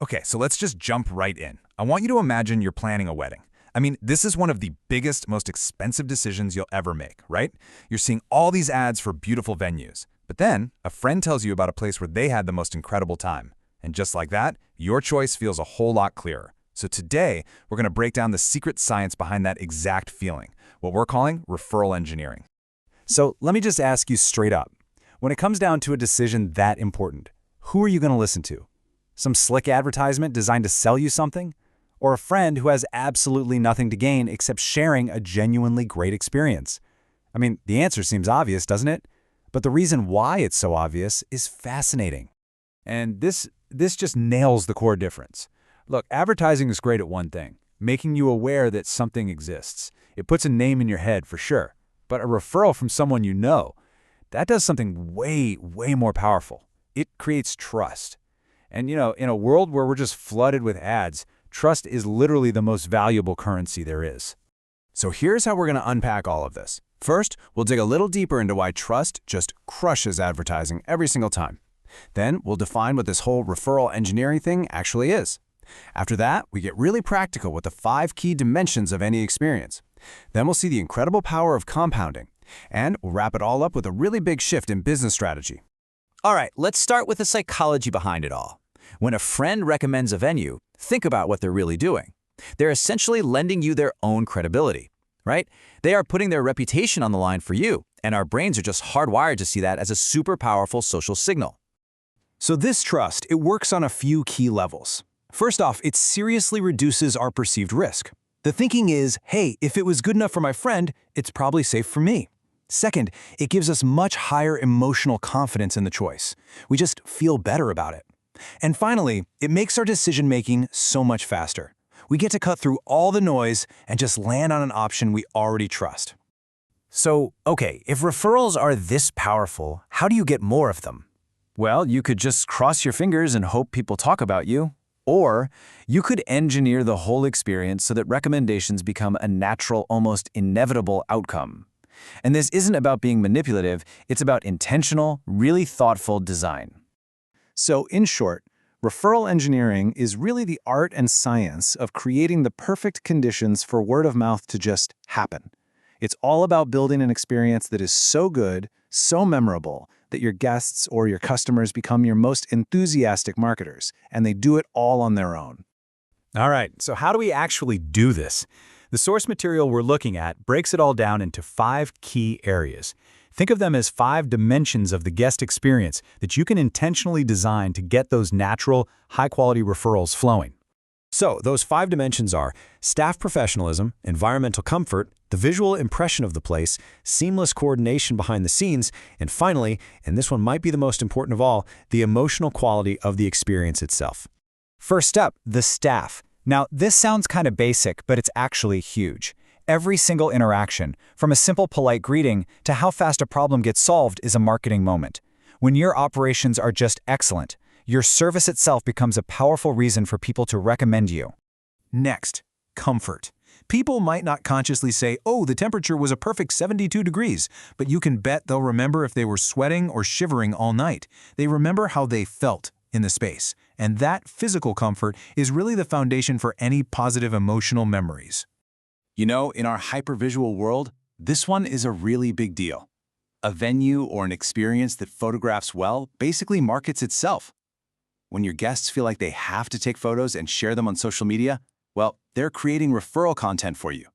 Okay, so let's just jump right in. I want you to imagine you're planning a wedding. I mean, this is one of the biggest, most expensive decisions you'll ever make, right? You're seeing all these ads for beautiful venues. But then, a friend tells you about a place where they had the most incredible time. And just like that, your choice feels a whole lot clearer. So today, we're going to break down the secret science behind that exact feeling, what we're calling referral engineering. So let me just ask you straight up. When it comes down to a decision that important, who are you going to listen to? Some slick advertisement designed to sell you something? Or a friend who has absolutely nothing to gain except sharing a genuinely great experience? I mean, the answer seems obvious, doesn't it? But the reason why it's so obvious is fascinating. And this just nails the core difference. Look, advertising is great at one thing, making you aware that something exists. It puts a name in your head for sure. But a referral from someone you know, that does something way, way more powerful. It creates trust. And in a world where we're just flooded with ads, trust is literally the most valuable currency there is. So here's how we're going to unpack all of this. First, we'll dig a little deeper into why trust just crushes advertising every single time. Then, we'll define what this whole referral engineering thing actually is. After that, we get really practical with the 5 key dimensions of any experience. Then we'll see the incredible power of compounding. And we'll wrap it all up with a really big shift in business strategy. All right, let's start with the psychology behind it all. When a friend recommends a venue, think about what they're really doing. They're essentially lending you their own credibility, right? They are putting their reputation on the line for you, and our brains are just hardwired to see that as a super powerful social signal. So this trust, it works on a few key levels. First off, it seriously reduces our perceived risk. The thinking is, hey, if it was good enough for my friend, it's probably safe for me. Second, it gives us much higher emotional confidence in the choice. We just feel better about it. And finally, it makes our decision-making so much faster. We get to cut through all the noise and just land on an option we already trust. So, okay, if referrals are this powerful, how do you get more of them? Well, you could just cross your fingers and hope people talk about you. Or you could engineer the whole experience so that recommendations become a natural, almost inevitable outcome. And this isn't about being manipulative, it's about intentional, really thoughtful design. So, in short, referral engineering is really the art and science of creating the perfect conditions for word of mouth to just happen. It's all about building an experience that is so good, so memorable, that your guests or your customers become your most enthusiastic marketers, and they do it all on their own. All right, so how do we actually do this? The source material we're looking at breaks it all down into 5 key areas. Think of them as 5 dimensions of the guest experience that you can intentionally design to get those natural, high-quality referrals flowing. So, those 5 dimensions are staff professionalism, environmental comfort, the visual impression of the place, seamless coordination behind the scenes, and finally, and this one might be the most important of all, the emotional quality of the experience itself. First up, the staff. Now, this sounds kind of basic, but it's actually huge. Every single interaction, from a simple polite greeting to how fast a problem gets solved, is a marketing moment. When your operations are just excellent, your service itself becomes a powerful reason for people to recommend you. Next, comfort. People might not consciously say, oh, the temperature was a perfect 72 degrees, but you can bet they'll remember if they were sweating or shivering all night. They remember how they felt in the space, and that physical comfort is really the foundation for any positive emotional memories. In our hypervisual world, this one is a really big deal. A venue or an experience that photographs well basically markets itself. When your guests feel like they have to take photos and share them on social media, well, they're creating referral content for you.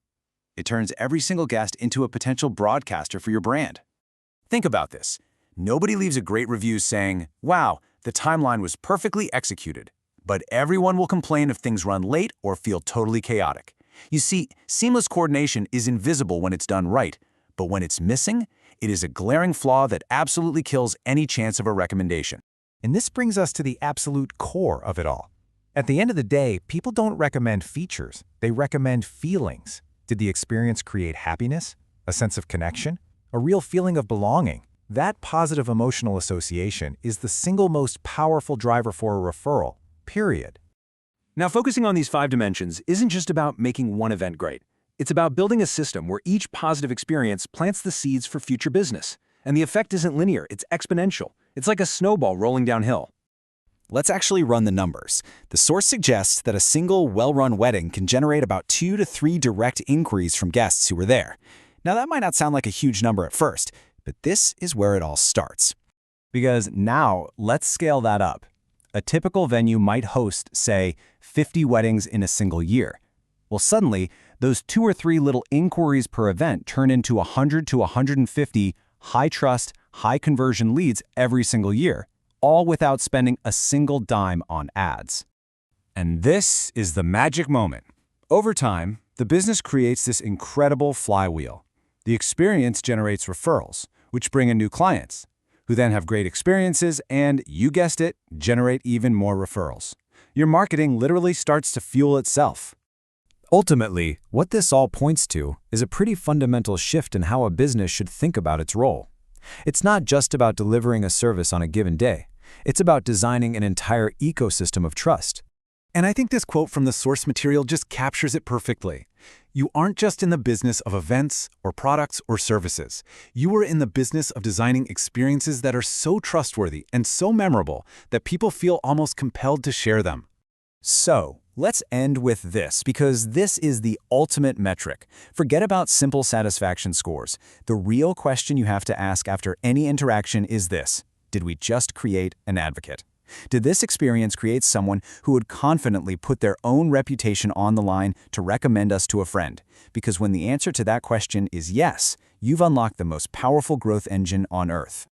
It turns every single guest into a potential broadcaster for your brand. Think about this. Nobody leaves a great review saying, wow, the timeline was perfectly executed. But everyone will complain if things run late or feel totally chaotic. You see, seamless coordination is invisible when it's done right, but when it's missing, it is a glaring flaw that absolutely kills any chance of a recommendation. And this brings us to the absolute core of it all. At the end of the day, people don't recommend features, they recommend feelings. Did the experience create happiness, a sense of connection, a real feeling of belonging? That positive emotional association is the single most powerful driver for a referral, period. Now, focusing on these 5 dimensions isn't just about making one event great. It's about building a system where each positive experience plants the seeds for future business. And the effect isn't linear, it's exponential. It's like a snowball rolling downhill. Let's actually run the numbers. The source suggests that a single well-run wedding can generate about 2 to 3 direct inquiries from guests who were there. Now, that might not sound like a huge number at first, but this is where it all starts. Because now, let's scale that up. A typical venue might host, say, 50 weddings in a single year. Well, suddenly, those 2 or 3 little inquiries per event turn into 100 to 150 high-trust, high-conversion leads every single year, all without spending a single dime on ads. And this is the magic moment. Over time, the business creates this incredible flywheel. The experience generates referrals, which bring in new clients, who then have great experiences and, you guessed it, generate even more referrals. Your marketing literally starts to fuel itself. Ultimately, what this all points to is a pretty fundamental shift in how a business should think about its role. It's not just about delivering a service on a given day. It's about designing an entire ecosystem of trust. And I think this quote from the source material just captures it perfectly. You aren't just in the business of events or products or services. You are in the business of designing experiences that are so trustworthy and so memorable that people feel almost compelled to share them. So, let's end with this, because this is the ultimate metric. Forget about simple satisfaction scores. The real question you have to ask after any interaction is this: did we just create an advocate? Did this experience create someone who would confidently put their own reputation on the line to recommend us to a friend? Because when the answer to that question is yes, you've unlocked the most powerful growth engine on Earth.